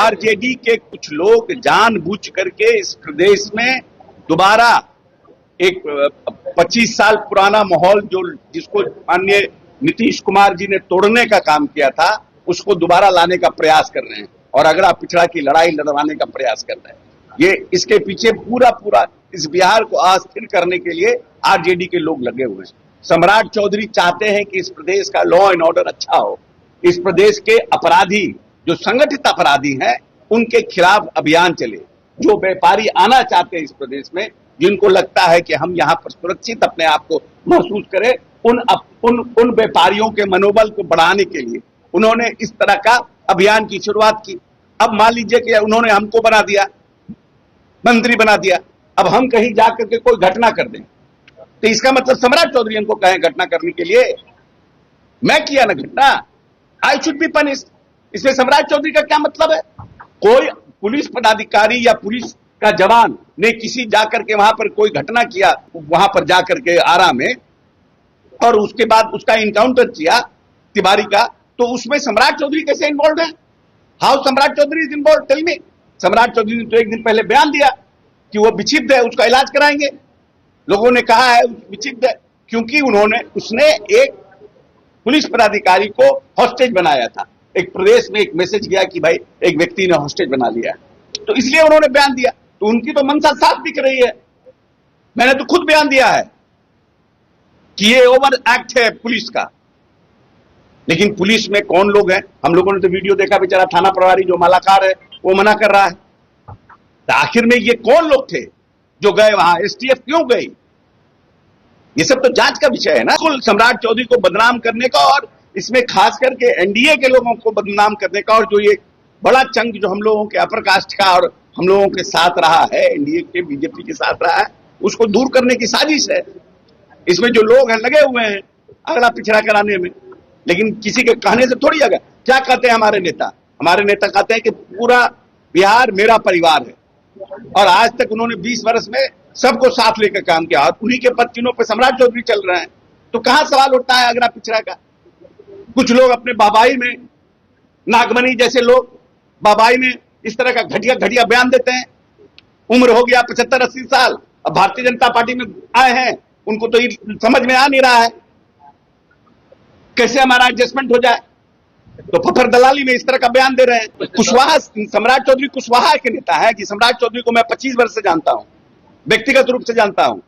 RJD के कुछ लोग जानबूझ करके इस प्रदेश में दोबारा एक 25 साल पुराना माहौल जिसको माननीय नीतीश कुमार जी ने तोड़ने का काम किया था, उसको दोबारा लाने का प्रयास कर रहे हैं और अगड़ा पिछड़ा की लड़ाई लड़वाने का प्रयास कर रहे हैं। ये इसके पीछे पूरा इस बिहार को अस्थिर करने के लिए आरजेडी के लोग लगे हुए हैं। सम्राट चौधरी चाहते हैं कि इस प्रदेश का लॉ एंड ऑर्डर अच्छा हो, इस प्रदेश के अपराधी जो संगठित अपराधी हैं उनके खिलाफ अभियान चले, जो व्यापारी आना चाहते हैं इस प्रदेश में, जिनको लगता है कि हम यहाँ पर सुरक्षित अपने आप को महसूस करें, उन व्यापारियों के मनोबल को बढ़ाने के लिए उन्होंने इस तरह का अभियान की शुरुआत की। अब मान लीजिए कि उन्होंने हमको बना दिया, मंत्री बना दिया, अब हम कहीं जाकर के कोई घटना कर दें तो इसका मतलब सम्राट चौधरी हमको कहें घटना करने के लिए, मैं किया ना घटना, आई शुड बी पनिश्ड। इसमें सम्राट चौधरी का क्या मतलब है? कोई पुलिस पदाधिकारी या पुलिस का जवान ने किसी जाकर के वहां पर कोई घटना किया, वहां पर जाकर के आरा में, और उसके बाद उसका इनकाउंटर किया तिवारी का, तो उसमें सम्राट चौधरी कैसे इन्वॉल्व है? How Samrat Chaudhary is involve? Tell me. Samrat Chaudhary ने तो एक दिन पहले बयान दिया कि वो विक्षिप्त है, उसका इलाज कराएंगे। लोगों ने कहा है विक्षिप्त है क्योंकि उसने एक पुलिस पदाधिकारी को हॉस्टेज बनाया था। एक प्रदेश में एक मैसेज गया कि भाई एक व्यक्ति ने हॉस्टेज बना लिया है, तो इसलिए उन्होंने बयान दिया। तो उनकी तो मंशा साफ दिख रही है। मैंने तो खुद बयान दिया है कि ये ओवर एक्ट है पुलिस का। लेकिन पुलिस में कौन लोग हैं? हम लोगों ने तो वीडियो देखा, बेचारा थाना प्रभारी जो मालाकार है वो मना कर रहा है। तो आखिर में ये कौन लोग थे जो गए वहां? एसटीएफ क्यों गई? ये सब तो जांच का विषय है ना। कुल सम्राट चौधरी को बदनाम करने का, और इसमें खास करके एनडीए के लोगों को बदनाम करने का, और जो ये बड़ा चंक जो हम लोगों के अपर कास्ट का और हम लोगों के साथ रहा है, एनडीए के बीजेपी के साथ रहा है, उसको दूर करने की साजिश है। इसमें जो लोग हैं लगे हुए हैं अगला पिछड़ा कराने में, लेकिन किसी के कहने से थोड़ी आगे। क्या कहते हैं हमारे नेता? हमारे नेता कहते हैं कि पूरा बिहार मेरा परिवार है, और आज तक उन्होंने 20 वर्ष में सबको साथ लेकर काम किया, और उन्हीं के पद चिन्हों पर सम्राट चौधरी चल रहे हैं। तो कहां सवाल उठता है अगला पिछड़ा का? कुछ लोग अपने बाबाई में, नागमणि जैसे लोग बाबाई में इस तरह का घटिया बयान देते हैं। उम्र हो गया 75-80 साल, अब भारतीय जनता पार्टी में आए हैं, उनको तो ये समझ में आ नहीं रहा है कैसे हमारा एडजस्टमेंट हो जाए, तो फफर दलाली में इस तरह का बयान दे रहे हैं। कुशवाहा, सम्राट चौधरी कुशवाहा के नेता है कि सम्राट चौधरी को मैं 25 वर्ष से जानता हूं, व्यक्तिगत रूप से जानता हूं।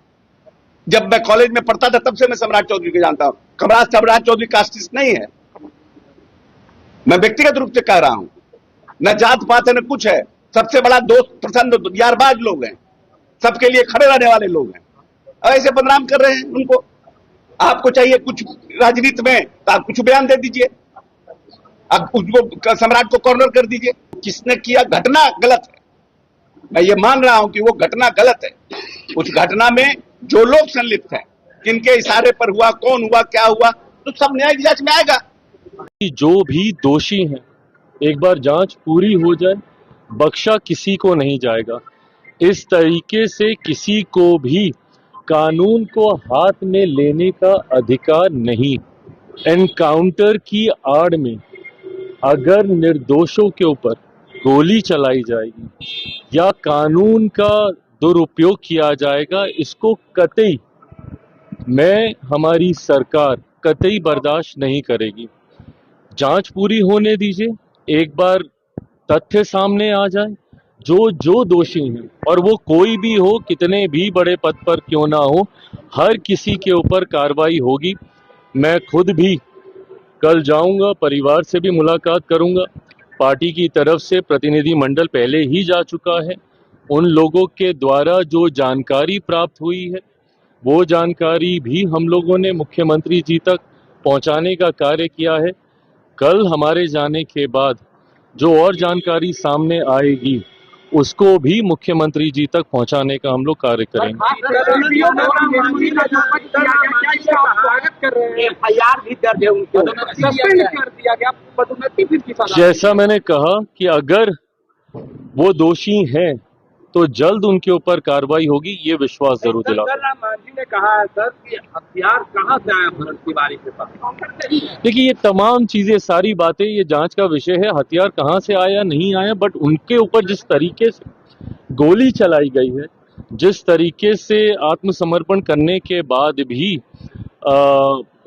जब मैं कॉलेज में पढ़ता था तब से मैं सम्राट चौधरी को जानता हूं। सम्राट चौधरी कास्टिस्ट नहीं है, मैं व्यक्तिगत रूप से कह रहा हूं। न जात पात है न कुछ है, सबसे बड़ा दोस्त प्रसन्न यारबाज लोग हैं, सबके लिए खड़े रहने वाले लोग हैं, और ऐसे बदनाम कर रहे हैं उनको। आपको चाहिए कुछ राजनीति में तो आप कुछ बयान दे दीजिए, अब उसको सम्राट को कॉर्नर कर दीजिए। किसने किया घटना गलत है, मैं ये मान रहा हूं कि वो घटना गलत है। उस घटना में जो लोग संलिप्त हैं, किनके इशारे पर हुआ, कौन हुआ, क्या हुआ, तो सब न्यायिक जांच में आएगा। जो भी दोषी हैं, एक बार जांच पूरी हो जाए, बख्शा किसी को नहीं जाएगा। इस तरीके से किसी को भी कानून को हाथ में लेने का अधिकार नहीं। एनकाउंटर की आड़ में अगर निर्दोषों के ऊपर गोली चलाई जाएगी या कानून का दुरुपयोग किया जाएगा, इसको कतई हमारी सरकार कतई बर्दाश्त नहीं करेगी। जांच पूरी होने दीजिए, एक बार तथ्य सामने आ जाए, जो दोषी हैं, और वो कोई भी हो, कितने भी बड़े पद पर क्यों ना हो, हर किसी के ऊपर कार्रवाई होगी। मैं खुद भी कल जाऊंगा, परिवार से भी मुलाकात करूंगा। पार्टी की तरफ से प्रतिनिधि मंडल पहले ही जा चुका है। उन लोगों के द्वारा जो जानकारी प्राप्त हुई है, वो जानकारी भी हम लोगों ने मुख्यमंत्री जी तक पहुंचाने का कार्य किया है। कल हमारे जाने के बाद जो और जानकारी सामने आएगी, उसको भी मुख्यमंत्री जी तक पहुंचाने का हम लोग कार्य करेंगे। जैसा मैंने कहा कि अगर वो दोषी हैं तो जल्द उनके ऊपर कार्रवाई होगी, ये विश्वास जरूर दिलाता हूं। राम मांझी ने कहा है सर कि हथियार कहां से आया भरत तिवारी के पास। देखिए, ये तमाम चीजें, सारी बातें ये जांच का विषय है। हथियार कहां से आया नहीं आया, बट उनके ऊपर जिस तरीके से गोली चलाई गई है, जिस तरीके से आत्मसमर्पण करने के बाद भी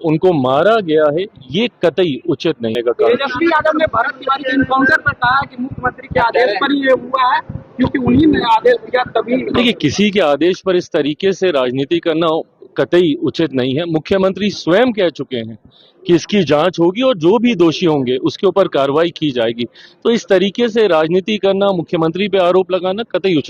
उनको मारा गया है, ये कतई उचित नहीं है। तेजस्वी यादव ने भरत तिवारी के इनकाउंटर पर कहा कि मुख्यमंत्री के आदेश पर ही ये हुआ है, क्योंकि उन्हीं ने आदेश दिया तभी। देखिए, किसी के आदेश पर इस तरीके से राजनीति करना कतई उचित नहीं है। मुख्यमंत्री स्वयं कह चुके हैं कि इसकी जांच होगी और जो भी दोषी होंगे उसके ऊपर कार्रवाई की जाएगी। तो इस तरीके से राजनीति करना, मुख्यमंत्री पे आरोप लगाना कतई उचित